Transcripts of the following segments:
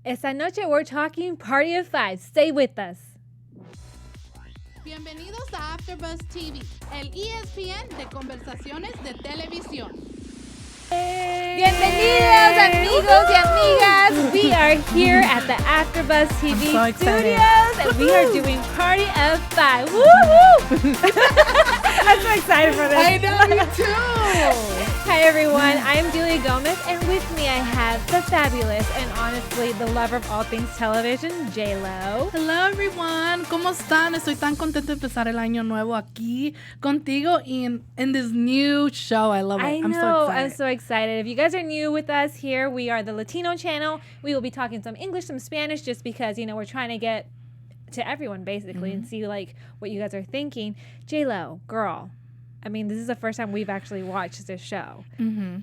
Esta noche we're talking Party of Five. Stay with us. Bienvenidos a AfterBuzz TV, el ESPN de conversaciones de televisión. Bienvenidos amigos y amigas. We are here at the AfterBuzz TV studios and we are doing Party of Five. Woo woo! I'm so excited for this. I know, me too. Hi everyone, I'm Julia Gomez and with me I have the fabulous and honestly the lover of all things television, J-Lo. Hello everyone, ¿cómo están? Estoy tan contenta de empezar el año nuevo aquí contigo in this new show. I love it. I know, I'm so excited. If you guys are new with us here, we are the Latino channel. We will be talking some English, some Spanish, just because, you know, we're trying to get to everyone basically and see like what you guys are thinking. J-Lo, girl, I mean, this is the first time we've actually watched this show.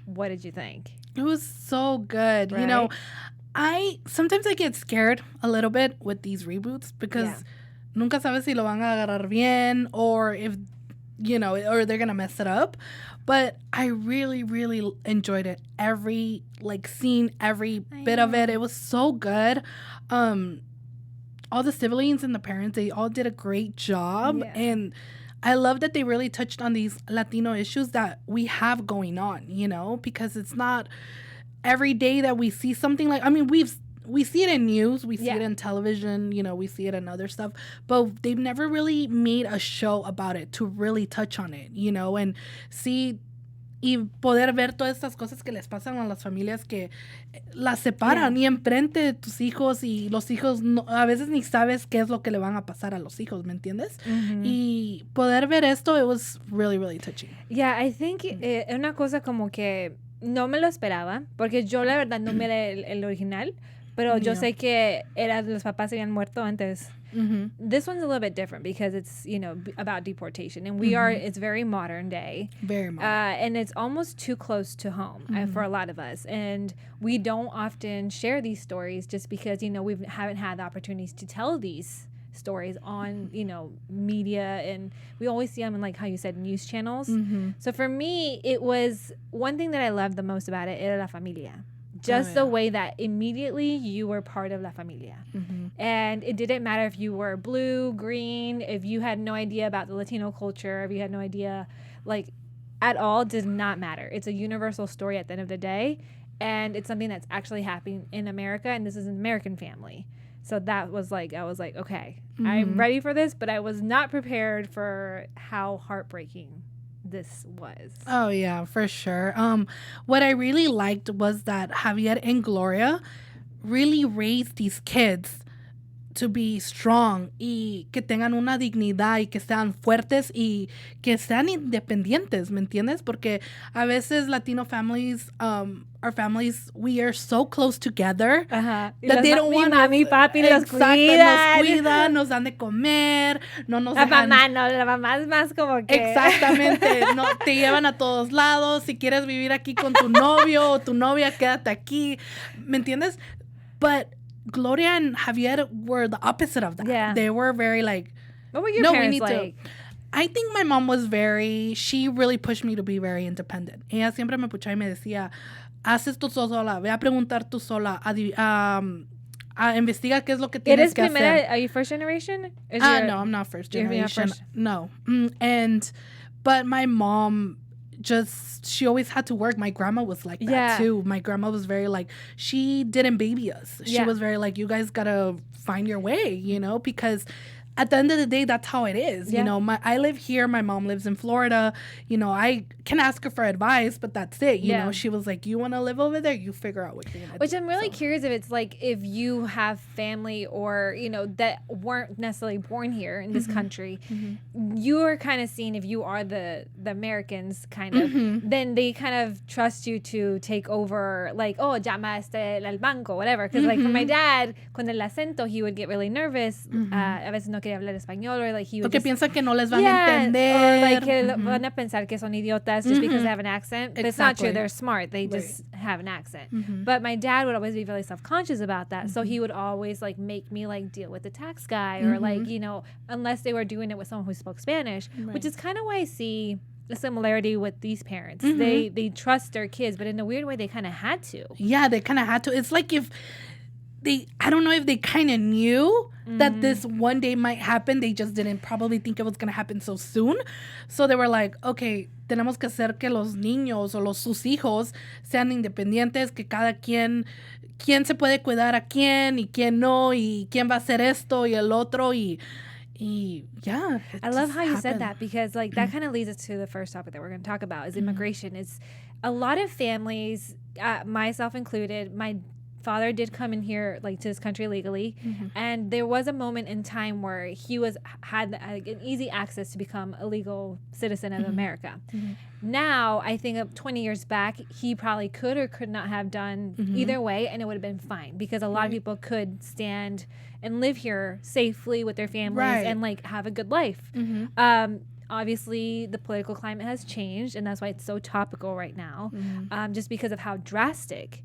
What did you think? It was so good. Right? You know, sometimes I get scared a little bit with these reboots because nunca sabes si lo van a agarrar bien or if, you know, or they're going to mess it up. But I really, really enjoyed it. Every, like, scene, every bit of it. It was so good. All the siblings and the parents, they all did a great job. Yeah. And I love that they really touched on these Latino issues that we have going on, you know, because it's not every day that we see something like, I mean, we see it in news, we see it in television, you know, we see it in other stuff, but they've never really made a show about it to really touch on it, you know, and see y poder ver todas estas cosas que les pasan a las familias que las separan y enfrente de tus hijos y los hijos no, a veces ni sabes qué es lo que le van a pasar a los hijos, ¿me entiendes? Y poder ver esto, it was really, really touching. Yeah, I think una cosa como que no me lo esperaba, porque yo la verdad no miré el original, pero yo sé que los papás habían muerto antes. This one's a little bit different because it's, you know, about deportation, and it's very modern day. Very modern. And it's almost too close to home for a lot of us. And we don't often share these stories just because, you know, we haven't had the opportunities to tell these stories on, you know, media, and we always see them in, like how you said, news channels. So for me, it was one thing that I loved the most about it, era la familia. Just the way that immediately you were part of la familia. And it didn't matter if you were blue, green, if you had no idea about the Latino culture, if you had no idea, like, at all, did not matter. It's a universal story at the end of the day. And it's something that's actually happening in America, and this is an American family. So that was like, I was like, okay, I'm ready for this, but I was not prepared for how heartbreaking this was. Oh yeah, for sure. What I really liked was that Javier and Gloria really raised these kids to be strong y que tengan una dignidad y que sean fuertes y que sean independientes, ¿me entiendes? Porque a veces Latino families, our families, we are so close together that they don't want mami, papi, los cuidan, nos dan de comer, no nos dejan. La mamá es más como que Exactamente, no, te llevan a todos lados, si quieres vivir aquí con tu novio o tu novia, quédate aquí, ¿me entiendes? But Gloria and Javier were the opposite of that. Yeah. They were very like, what were your parents like? To. I think my mom was she really pushed me to be very independent. Ella siempre me puchaba y me decía, haz esto sola, ve a preguntar tú sola, a investiga qué es lo que tienes que hacer. Are you first generation? No, I'm not first generation. No. But my mom she always had to work. My grandma was like that too. My grandma was very like, she didn't baby us. She was very like, you guys gotta find your way, you know, because at the end of the day, that's how it is. You know, I live here. My mom lives in Florida. You know, I can ask her for advice, but that's it. You know, she was like, you want to live over there? You figure out what you're going to do. Which I'm really curious if it's like, if you have family or, you know, that weren't necessarily born here in this country, you are kind of seen, if you are the Americans kind of, then they kind of trust you to take over, like, oh, llama al banco, whatever. Because like for my dad, con el acento, he would get really nervous. A veces no quería hablar español, or like he would porque piensa que no les van a entender. Or like que van a pensar que son idiotas just because they have an accent. But it's not true. They're smart. They just have an accent. But my dad would always be really self-conscious about that. So he would always like make me like deal with the tax guy or like, you know, unless they were doing it with someone who spoke Spanish, which is kind of why I see a similarity with these parents. They trust their kids, but in a weird way, they kind of had to. Yeah, they kind of had to. It's like if I don't know if they kind of knew that this one day might happen. They just didn't probably think it was going to happen so soon. So they were like, okay, tenemos que hacer que los niños o sus hijos sean independientes, que cada quién se puede cuidar a quién y quién no, y quién va a hacer esto y el otro, y yeah. I love how you said that, because like that kind of leads us to the first topic that we're going to talk about is immigration. Is a lot of families, myself included, my father did come in here like to this country legally, and there was a moment in time where he had an easy access to become a legal citizen of America. Now I think 20 years back he probably could or could not have done either way, and it would have been fine, because a lot of people could stand and live here safely with their families and like have a good life. Obviously the political climate has changed, and that's why it's so topical right now, just because of how drastic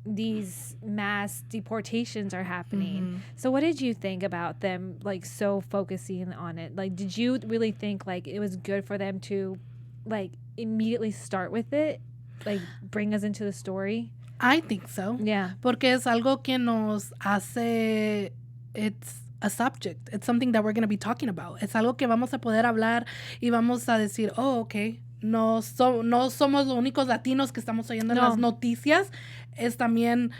these mass deportations are happening. So what did you think about them like so focusing on it? Like, did you really think like it was good for them to like immediately start with it, like bring us into the story? I think so. Yeah. Porque es algo que nos hace, it's a subject. It's something that we're going to be talking about. Es algo que vamos a poder hablar y vamos a decir, oh, okay. No somos los únicos latinos que estamos oyendo en las noticias. Es también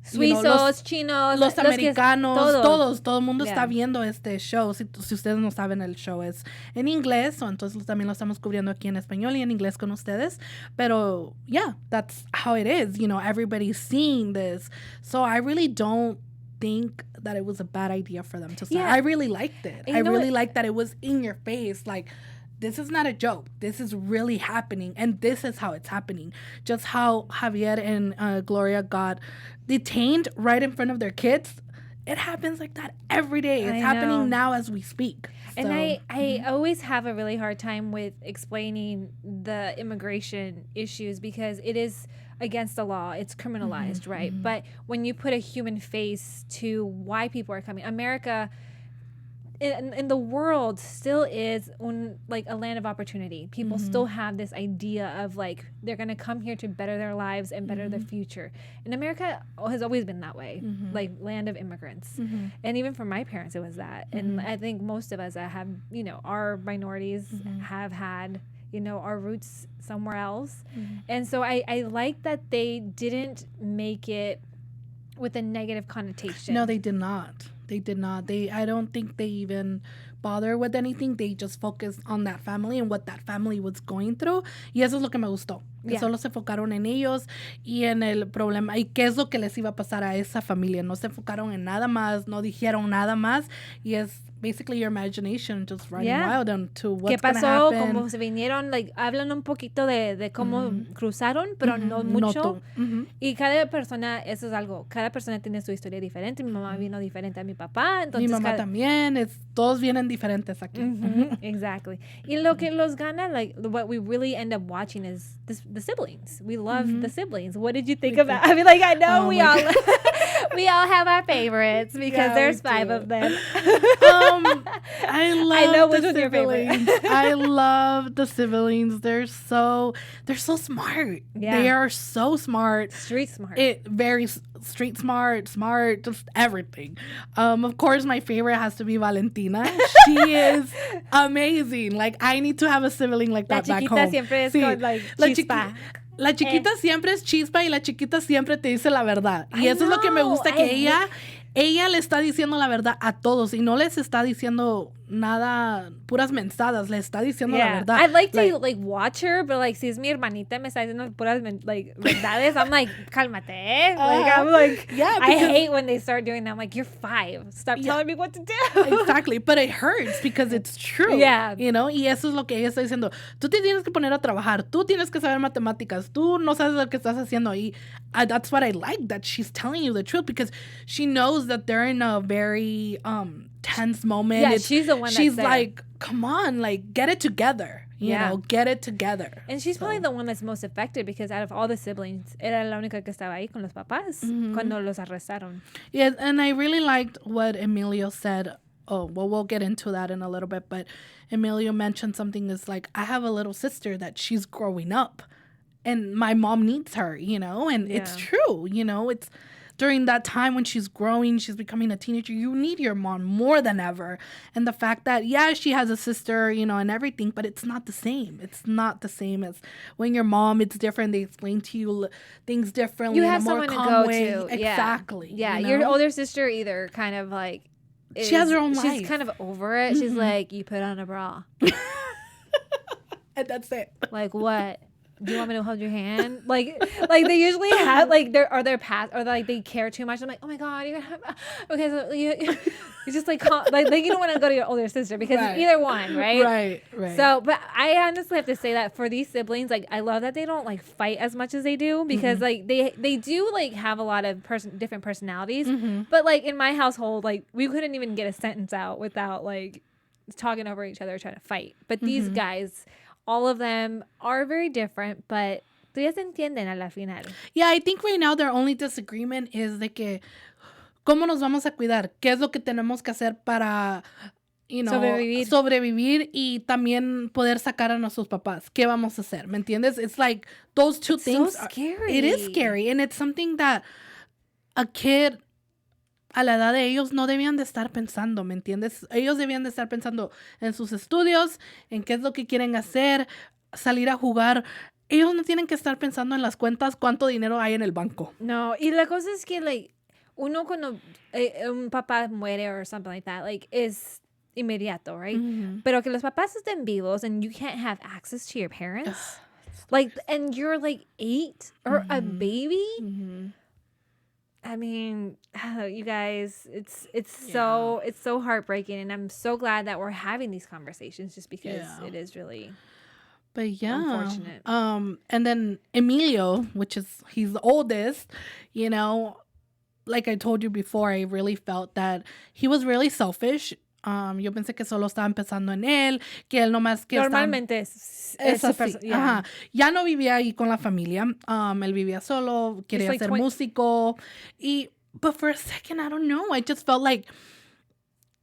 suizos, chinos, los americanos, todo el mundo está viendo este show. Si ustedes no saben, el show es en inglés, o entonces también lo estamos cubriendo aquí en español y en inglés con ustedes. Pero yeah, that's how it is. You know, everybody's seeing this. So I really don't think that it was a bad idea for them to start. I really liked it. I really liked that it was in your face, like, this is not a joke. This is really happening. And this is how it's happening. Just how Javier and Gloria got detained right in front of their kids. It happens like that every day. It's happening now as we speak. And I always have a really hard time with explaining the immigration issues, because it is against the law. It's criminalized, right? But when you put a human face to why people are coming, America in the world still is like a land of opportunity. People still have this idea of like they're going to come here to better their lives and better their future. And America has always been that way, like land of immigrants. And even for my parents, it was that. And I think most of us that have, you know, our minorities have had, you know, our roots somewhere else. And so I like that they didn't make it with a negative connotation. No, they did not. They did not. I don't think they even bother with anything. They just focused on that family and what that family was going through. Y eso es lo que me gustó. Que solo se enfocaron en ellos y en el problema. Y qué es lo que les iba a pasar a esa familia. No se enfocaron en nada más. No dijeron nada más. Y es basically your imagination just running wild to what's going to happen. ¿Qué pasó? Cómo se vinieron, like, hablan un poquito de cómo cruzaron, pero no mucho. Y cada persona, eso es algo, cada persona tiene su historia diferente. Mi mamá vino diferente a mi papá. Entonces mi mamá también. Todos vienen diferentes aquí. Exactly. Y lo que los gana, like, what we really end up watching is the siblings. We love the siblings. What did you think about? I mean, like, I know we all we all have our favorites because there's 5 of them. I know which one's your favorite. I love the siblings. They're so smart. Yeah. They are so smart. Street smart. Very street smart, just everything. Of course, my favorite has to be Valentina. She is amazing. Like, I need to have a sibling like that back home. La chiquita siempre es con, like, chispa. La chiquita siempre es chispa y la chiquita siempre te dice la verdad. Y eso es lo que me gusta, que ella le está diciendo la verdad a todos y no les está diciendo nada, puras mensadas, le está diciendo la verdad. I'd like to like watch her, but like si es mi hermanita me está diciendo puras verdades, I'm like, cálmate. I'm like, I hate when they start doing that. I'm like, you're 5. Stop telling me what to do. Exactly, but it hurts because it's true. Yeah. You know, y eso es lo que ella está diciendo. Tú te tienes que poner a trabajar, tú tienes que saber matemáticas, tú no sabes lo que estás haciendo ahí. That's what I like, that she's telling you the truth, because she knows that they're in a very tense moment. Yeah, she's the one she's like, come on, like, get it together. You know, get it together. And she's probably the one that's most affected, because out of all the siblings, era la única que estaba ahí con los papás cuando los arrestaron. Yeah, and I really liked what Emilio said. Oh, well, we'll get into that in a little bit, but Emilio mentioned something is like, I have a little sister that she's growing up and my mom needs her, you know, and it's true, you know, it's during that time when she's growing, she's becoming a teenager, you need your mom more than ever. And the fact that, yeah, she has a sister, you know, and everything, but it's not the same. It's not the same as when your mom, it's different. They explain to you things differently. You have someone to go to. Exactly. Yeah. You know? Your older sister either kind of like, she has her own life. She's kind of over it. She's like, you put on a bra. And that's it. Like, what? Do you want me to hold your hand? Like they usually have like their past or like they care too much. I'm like, oh my god, you're gonna have okay. So you just like you don't want to go to your older sister because either one, right? Right. So, but I honestly have to say that for these siblings, like I love that they don't like fight as much as they do because like they do like have a lot of different personalities. But like in my household, like we couldn't even get a sentence out without like talking over each other trying to fight. But these guys. All of them are very different, but ya se entienden a la final. Yeah, I think right now their only disagreement is de que cómo nos vamos a cuidar, qué es lo que tenemos que hacer para, you know, sobrevivir y también poder sacar a nuestros papás. ¿Qué vamos a hacer? ¿Me entiendes? It's like those two things. So scary. It is scary, and it's something that a kid a la edad de ellos no debían de estar pensando, ¿me entiendes? Ellos debían de estar pensando en sus estudios, en qué es lo que quieren hacer, salir a jugar. Ellos no tienen que estar pensando en las cuentas, cuánto dinero hay en el banco. No, y la cosa es que, like, uno cuando un papá muere or something like that, like, is inmediato, right? Pero que los papás estén vivos and you can't have access to your parents, like, and you're, like, 8 or a baby. I mean, you guys, it's so heartbreaking, and I'm so glad that we're having these conversations just because it is really unfortunate. And then Emilio, which is he's the oldest, you know, like I told you before, I really felt that he was really selfish. Yo pensé que solo estaba empezando en él, que él nomás que normalmente es así. Ya no vivía ahí con la familia. Él vivía solo, quería ser músico. But for a second, I don't know. I just felt like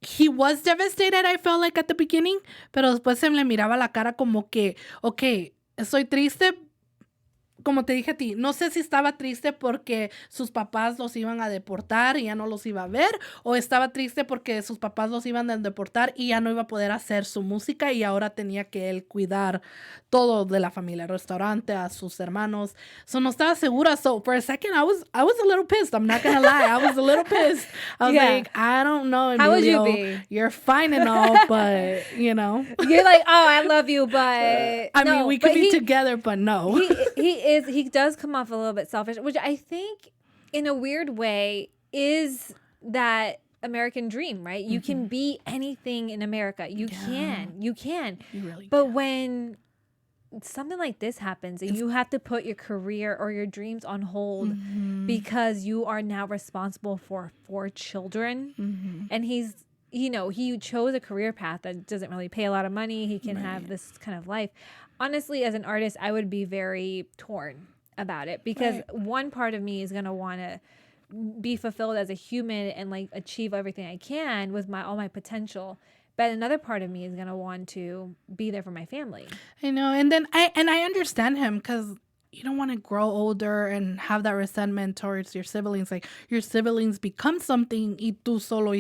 he was devastated, I felt like at the beginning. Pero después se le miraba la cara como que, okay, estoy triste. Como te dije a ti, no sé si estaba triste porque sus papás los iban a deportar y ya no los iba a ver, o estaba triste porque sus papás los iban a deportar y ya no iba a poder hacer su música y ahora tenía que él cuidar todo de la familia, el restaurante, a sus hermanos. So no estaba segura. So for a second, I was a little pissed. I'm not gonna lie. I was a little pissed. I was like, I don't know, Emilio. How would you be? You're fine and all, but you know. You're like, oh, I love you, but I mean, we could be together, but no. He does come off a little bit selfish, which I think in a weird way is that American dream, right? You can be anything in America. You can. You really can. When something like this happens and you have to put your career or your dreams on hold because you are now responsible for 4 children and he's, you know, he chose a career path that doesn't really pay a lot of money. He can have this kind of life. Honestly, as an artist, I would be very torn about it because one part of me is going to want to be fulfilled as a human and like achieve everything I can with all my potential. But another part of me is going to want to be there for my family. I know. And then I understand him because you don't want to grow older and have that resentment towards your siblings. Like your siblings become something y tú solo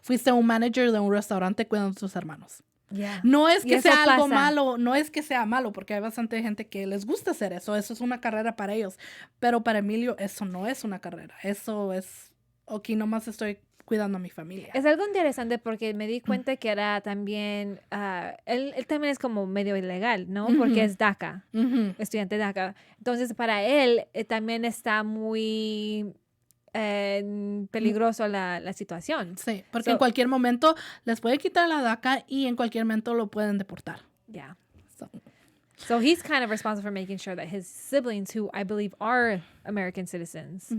fuiste un manager de un restaurante cuidando a tus hermanos. Yeah. No es que sea algo malo, no es que sea malo, porque hay bastante gente que les gusta hacer eso. Eso es una carrera para ellos. Pero para Emilio, eso no es una carrera. Eso es, ok, nomás estoy cuidando a mi familia. Es algo interesante porque me di cuenta que era también, él también es como medio ilegal, ¿no? Porque es DACA, estudiante DACA. Entonces, para él también está muy peligroso la situación. Sí, porque en cualquier momento les puede quitar la DACA y en cualquier momento lo pueden deportar. Yeah. So he's kind of responsible for making sure that his siblings, who I believe are American citizens,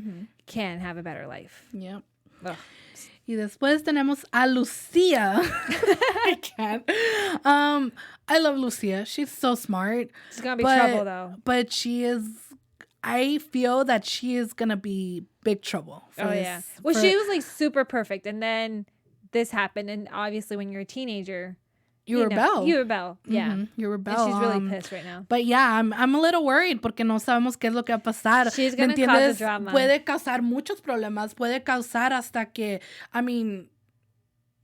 can have a better life. Yep. Ugh. Y después tenemos a Lucia. I can't. I love Lucia. She's so smart. She's gonna be trouble though. But I feel that she is gonna be big trouble. Well, she was like super perfect, and then this happened, and obviously when you're a teenager, You rebel. You rebel, yeah. Mm-hmm. You rebel. And she's really pissed right now. But yeah, I'm a little worried porque no sabemos qué es lo que va a pasar. She's gonna cause a drama. Puede causar muchos problemas. Puede causar hasta que, I mean,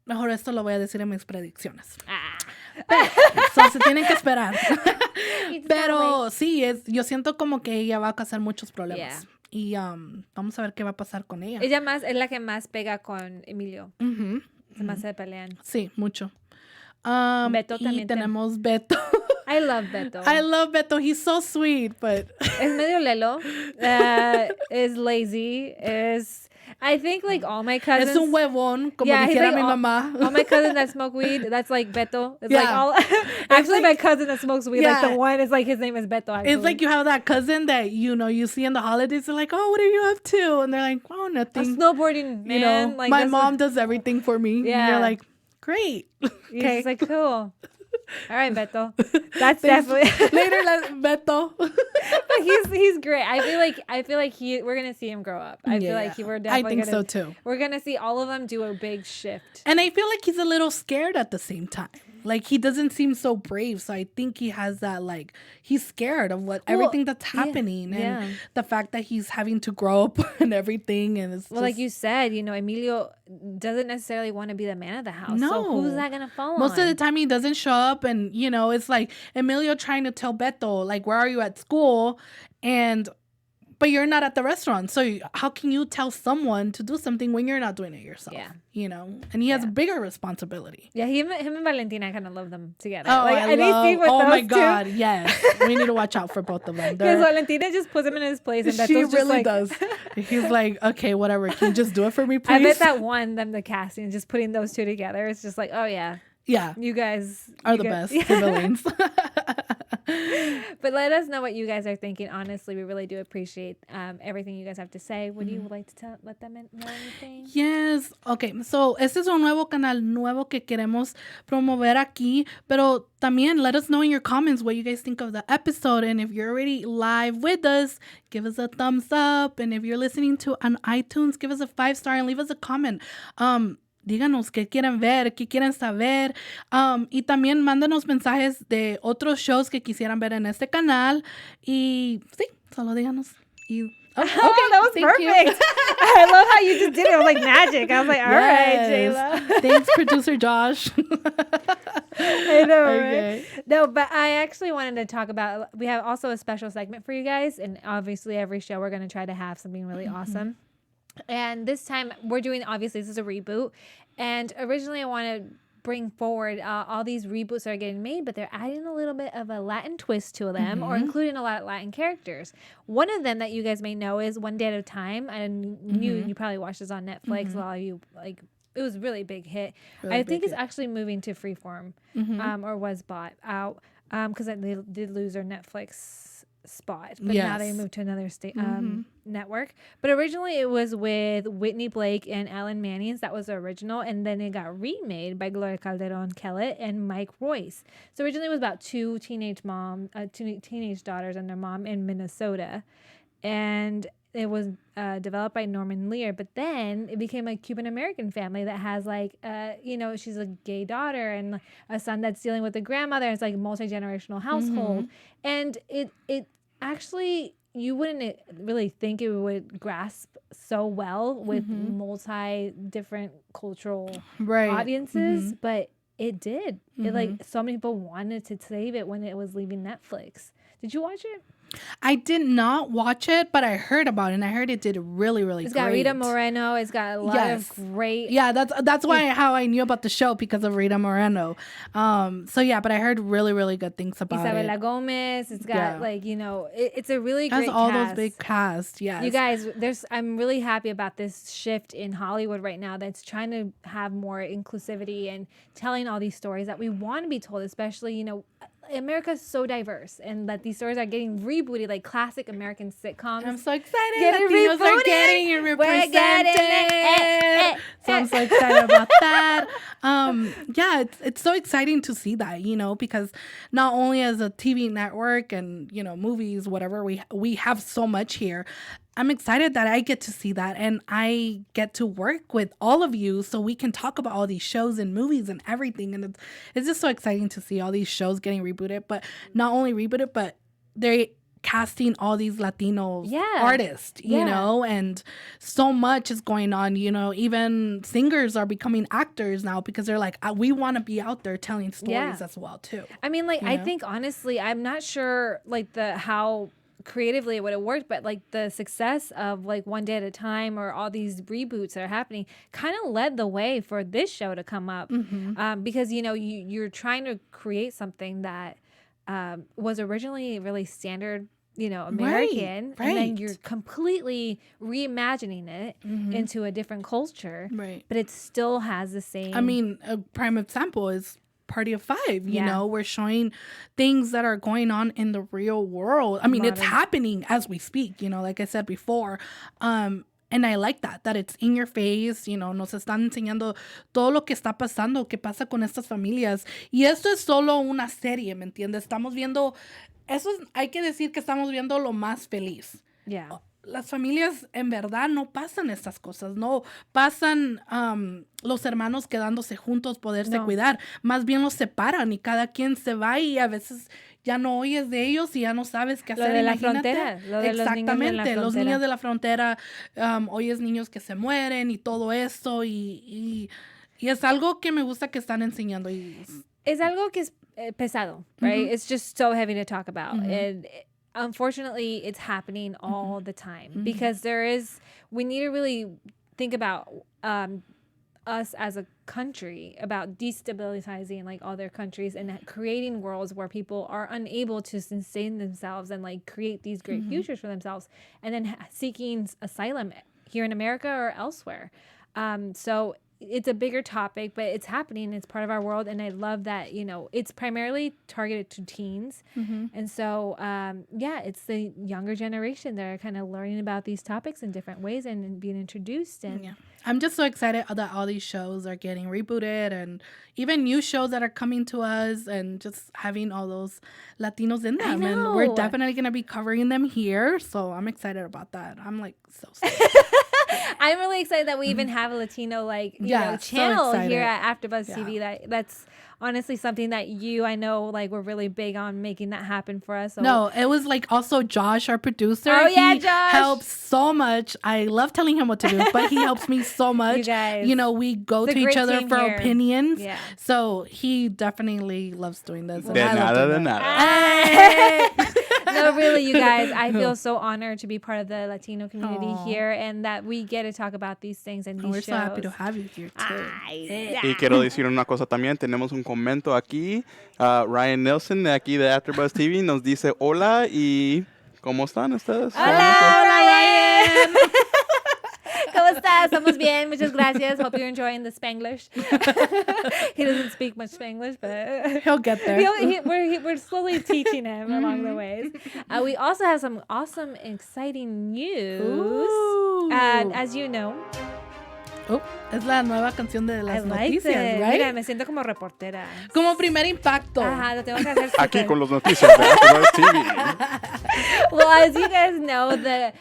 mejor esto lo voy a decir en mis predicciones. So, se tienen que esperar. Pero sí, yo siento como que ella va a causar muchos problemas. Y vamos a ver qué va a pasar con ella. Ella es la que más pega con Emilio. Más se pelean. Sí, mucho. Beto y también. Tenemos Beto. I love Beto. I love Beto. He's so sweet, but... Es medio lelo. Es lazy. I think like all my cousins. Es un huevón, como dijera mi mamá. All my cousins that smoke weed, that's like Beto. It's like all. Actually, my cousin that smokes weed, like the one is like his name is Beto. Actually. It's like you have that cousin that you see in the holidays. They're like, oh, what are you up to? And they're like, oh, nothing. Snowboarding, man. Like my mom does everything for me. Yeah. And you're like, great. Okay. He's like, cool. All right, Beto. That's definitely later, Beto. But he's great. I feel like we're gonna see him grow up. I feel like we're definitely. I think so too. We're gonna see all of them do a big shift. And I feel like he's a little scared at the same time. Like he doesn't seem so brave. So I think he has that he's scared of everything that's happening and the fact that he's having to grow up and everything. And it's like you said, Emilio doesn't necessarily want to be the man of the house. No. So who's that gonna fall on? Most of the time he doesn't show up, and it's like Emilio trying to tell Beto where are you at school, but you're not at the restaurant. So how can you tell someone to do something when you're not doing it yourself? Yeah. And he has a bigger responsibility. Yeah, him and Valentina, I kind of love them together. Oh, oh my God, yes. We need to watch out for both of them. Because Valentina just puts him in his place, and Beto's she just really does. He's like, okay, whatever. Can you just do it for me, please? I bet that won them the casting, just putting those two together. It's just like, oh yeah. Yeah. You guys are the best villains. But let us know what you guys are thinking. Honestly, we really do appreciate everything you guys have to say. Would you like to let them know anything? Yes. Okay. So, este es un nuevo canal nuevo que queremos promover aquí. Pero también let us know in your comments what you guys think of the episode. And if you're already live with us, give us a thumbs up. And if you're listening to on iTunes, give us a 5-star and leave us a comment. Díganos qué quieren ver, qué quieren saber. Y también mándanos mensajes de otros shows que quisieran ver en este canal. Y sí, solo díganos. Okay, that was perfect. I love how you just did it. It was like magic. I was like, all right, Jayla. Thanks, producer Josh. I know, right? No, but I actually wanted to talk about, we have also a special segment for you guys. And obviously every show we're going to try to have something really awesome. And this time we're doing, obviously this is a reboot. And originally I wanted to bring forward all these reboots that are getting made, but they're adding a little bit of a Latin twist to them or including a lot of Latin characters. One of them that you guys may know is One Day at a Time. I knew you probably watched this on Netflix. A lot of you, it was a really big hit. I think it's actually moving to Freeform or was bought out because they did lose their Netflix spot, but now they moved to another state network. But originally it was with Whitney Blake and Alan Mannings. That was the original, and then it got remade by Gloria Calderon Kellett and Mike Royce. So originally it was about two teenage daughters and their mom in Minnesota, and it was developed by Norman Lear. But then it became a Cuban American family that has she's a gay daughter and a son that's dealing with a grandmother. It's like a multi-generational household, and it actually, you wouldn't really think it would grasp so well with multi-different cultural audiences, but it did. It so many people wanted to save it when it was leaving Netflix. Did you watch it? I did not watch it, but I heard about it, and I heard it did really, really great. It's got Rita Moreno. It's got a lot of great... Yeah, that's how I knew about the show, because of Rita Moreno. But I heard really, really good things about Isabela Gomez. It's got, it's a really great cast. Has all those big cast, yes. You guys, I'm really happy about this shift in Hollywood right now that's trying to have more inclusivity and telling all these stories that we want to be told, especially, America's so diverse, and that these stories are getting rebooted like classic American sitcoms. I'm so excited. Latinos are getting represented. So I'm so excited about that. It's so exciting to see that, because not only as a TV network and, movies, whatever, we have so much here. I'm excited that I get to see that, and I get to work with all of you so we can talk about all these shows and movies and everything. And it's just so exciting to see all these shows getting rebooted, but not only rebooted, but they're casting all these Latino artists, you know, and so much is going on, you know. Even singers are becoming actors now because they're like, we want to be out there telling stories as well too. I mean, like, I think honestly, I'm not sure like how creatively it would have worked, but like the success of like One Day at a Time or all these reboots that are happening kind of led the way for this show to come up, because, you know, you're trying to create something that was originally really standard, you know, American, and then you're completely reimagining it into a different culture, but it still has the same. I mean, a prime example is Party of Five. You know, we're showing things that are going on in the real world. I mean, it's happening as we speak, you know, like I said before. And I like that it's in your face, you know, nos están enseñando todo lo que está pasando, qué pasa con estas familias. Y esto es solo una serie, ¿me entiendes? Estamos viendo, hay que decir que estamos viendo lo más feliz. Las familias en verdad no pasan estas cosas, no pasan los hermanos quedándose juntos, poderse cuidar, más bien los separan y cada quien se va y a veces ya no oyes de ellos y ya no sabes qué hacer. Lo de la frontera. Lo de exactamente, los niños de la frontera, oyes niños que se mueren y todo eso y es algo que me gusta que están enseñando. Es algo que es pesado, right? It's just so heavy to talk about. And unfortunately, it's happening all the time because we need to really think about us as a country, about destabilizing like other countries and creating worlds where people are unable to sustain themselves and like create these great futures for themselves, and then seeking asylum here in America or elsewhere. So it's a bigger topic, but it's happening. It's part of our world. And I love that, you know, it's primarily targeted to teens. And so, it's the younger generation that are kind of learning about these topics in different ways and being introduced. And I'm just so excited that all these shows are getting rebooted and even new shows that are coming to us and just having all those Latinos in them. And we're definitely going to be covering them here. So I'm excited about that. I'm like so excited. I'm really excited that we even have a Latino channel here at AfterBuzz TV. That's honestly something that I know, like, we're really big on making that happen for us. So. No, it was like also Josh, our producer. Oh yeah, he Josh helps so much. I love telling him what to do, but he helps me so much. You guys, you know, we go to each other for opinions. Yeah. So he definitely loves doing this. De nada. No, really, you guys, I feel so honored to be part of the Latino community here and that we get to talk about these things and these we're shows. So happy to have you here too. Y quiero decir una cosa también. Tenemos un comento aquí. Ryan Nelson de aquí de AfterBuzz TV nos dice hola y ¿cómo están ustedes? Hola Ryan. ¿Cómo estás? Estamos bien. Muchas gracias. Hope you're enjoying the Spanglish. He doesn't speak much Spanglish, but he'll get there. We're slowly teaching him along the ways. We also have some awesome, exciting news. As you know. Oh, es la nueva canción de las noticias, it. right? Mira, me siento como reportera. Como primer impacto. Ajá, lo tengo que hacer aquí con los noticias de AfterBuzz TV. Well, as you guys know, the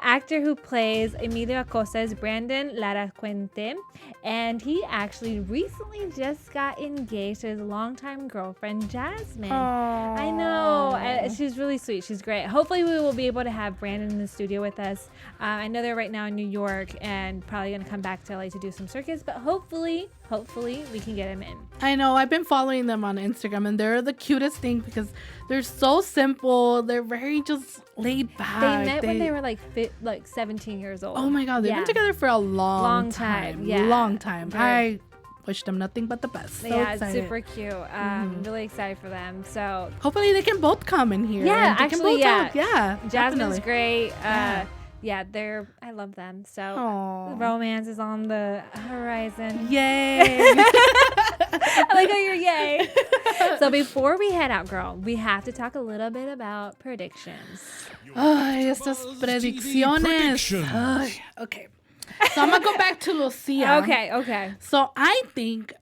actor who plays Emilio Acosta is Brandon Lara Cuente, and he actually recently just got engaged to his longtime girlfriend, Jasmine. Aww. I know. She's really sweet. She's great. Hopefully, we will be able to have Brandon in the studio with us. I know they're right now in New York and probably going to come back to LA to do some circus, but hopefully we can get him in. I know. I've been following them on Instagram, and they're the cutest thing because they're so simple. They're very just laid back. They met when they were like 17 years old. Oh my God, they've been together for a long time. Yeah, long time. I wish them nothing but the best. So it's super cute. Really excited for them. So hopefully they can both come in here. Yeah, they actually, can both Jasmine's definitely great. I love them. So romance is on the horizon. Yay! I like how you're yay. So before we head out, girl, we have to talk a little bit about predictions. Ay, estas predicciones. Ay, okay. So I'm going to go back to Lucia. Okay. So I think,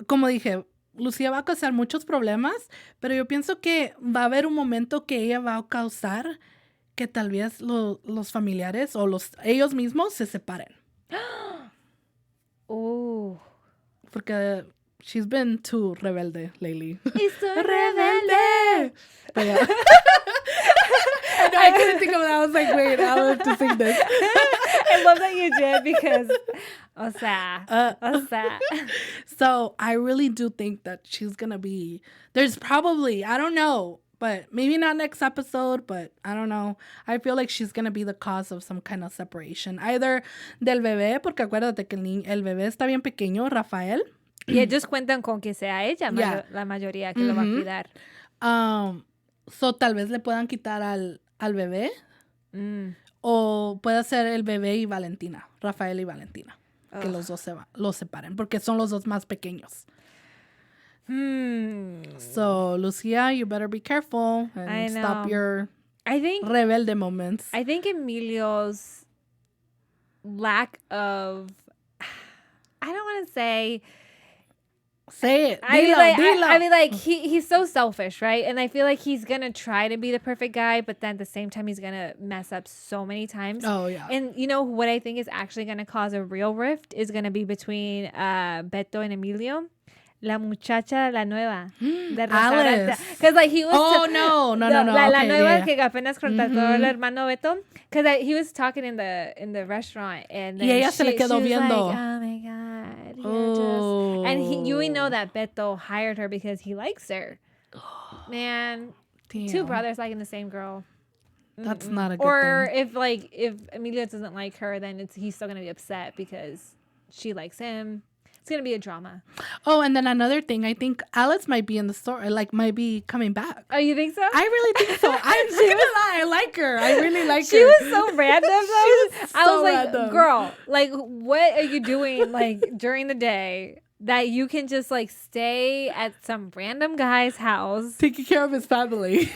como dije, Lucia va a causar muchos problemas, pero yo pienso que va a haber un momento que ella va a causar que tal vez los familiares o ellos mismos se separen. Oh. Porque she's been too rebelde lately. Estoy rebelde. But yeah. I couldn't think of that. I was like, wait, I have to sing this. I love that you did because, o sea. So I really do think that she's going to be, there's probably, I don't know, but maybe not next episode, but I don't know. I feel like she's going to be the cause of some kind of separation. Either del bebé, porque acuérdate que el bebé está bien pequeño, Rafael. Y ellos cuentan con que sea ella la mayoría que lo va a cuidar. So tal vez le puedan quitar al bebé. O puede ser el bebé y Valentina, Rafael y Valentina. Que los dos los separen, porque son los dos más pequeños. So, Lucia, you better be careful and stop your rebelde moments. I think Emilio's lack of, I don't want to say it. I mean, like he's so selfish, right? And I feel like he's gonna try to be the perfect guy, but then at the same time, he's gonna mess up so many times. Oh yeah. And you know what I think is actually gonna cause a real rift is gonna be between Beto and Emilio. La muchacha, la nueva. De restaurante. Because like he was... no. La nueva que apenas contrató el hermano Beto. Because he was talking in the restaurant. And then y ella se le quedó viendo. Like, oh my God. And we know that Beto hired her because he likes her. Man. Damn. Two brothers liking the same girl. That's not a good or thing. Or if Emilio doesn't like her, then he's still going to be upset because she likes him. It's going to be a drama. Oh, and then another thing. I think Alice might be in the story, like might be coming back. Oh, you think so? I really think so. I'm not going to lie. I like her. I really like her. She was so random, though. I was like, random. Girl, like, what are you doing, like, during the day that you can just, like, stay at some random guy's house? Taking care of his family.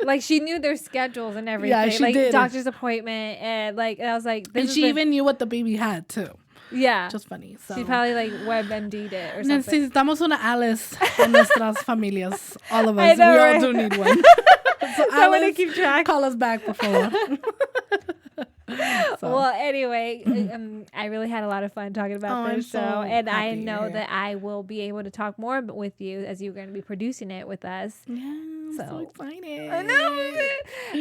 Like, she knew their schedules and everything. Yeah, she like, did. Doctor's appointment. And, like, I was like... And she even knew what the baby had, too. Yeah. Just funny. So. She probably like WebMD'd it or something. Necesitamos una Alice en nuestras familias. All of us. We all do need one. So Someone to keep track. Call us back before. Well, anyway, I really had a lot of fun talking about this show. And I know that I will be able to talk more with you as you're going to be producing it with us. Yeah, I'm so excited. I know.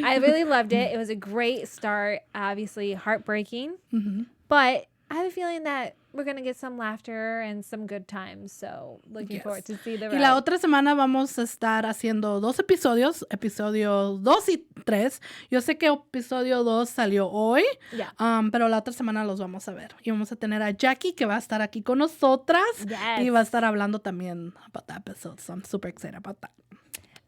I really loved it. It was a great start. Obviously, heartbreaking. But I have a feeling that we're going to get some laughter and some good times. So, looking forward to see the rest. Y la otra semana vamos a estar haciendo 2 episodios. Episodio 2 y 3. Yo sé que episodio 2 salió hoy. Yeah. Pero la otra semana los vamos a ver. Y vamos a tener a Jackie, que va a estar aquí con nosotras. Yes. Y va a estar hablando también about that episode. So, I'm super excited about that.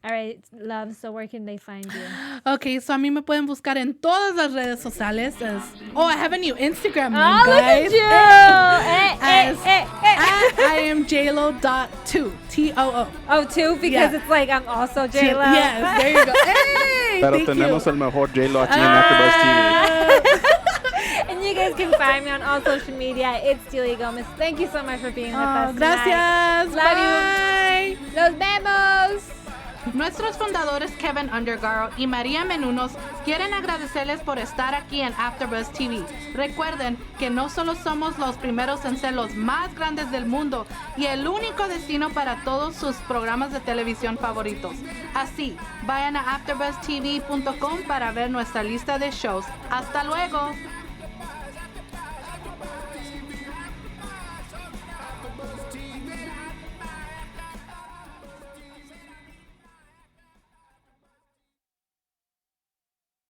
All right, love. So where can they find you? Okay, so a mí me pueden buscar en todas las redes sociales. I have a new Instagram name, guys. Look at you! I am jlo.2, T-O-O. Oh, 2? Because it's like I'm also J-Lo. Yes, there you go. Hey, Pero tenemos el mejor J-Lo aquí en AfterBuzz TV. And you guys can find me on all social media. It's Julia Gomez. Thank you so much for being with us tonight. Gracias. Love you. Nos vemos. Nuestros fundadores Keven Undergaro y Maria Menounos quieren agradecerles por estar aquí en AfterBuzz TV. Recuerden que no solo somos los primeros en ser los más grandes del mundo y el único destino para todos sus programas de televisión favoritos. Así, vayan a AfterBuzzTV.com para ver nuestra lista de shows. ¡Hasta luego!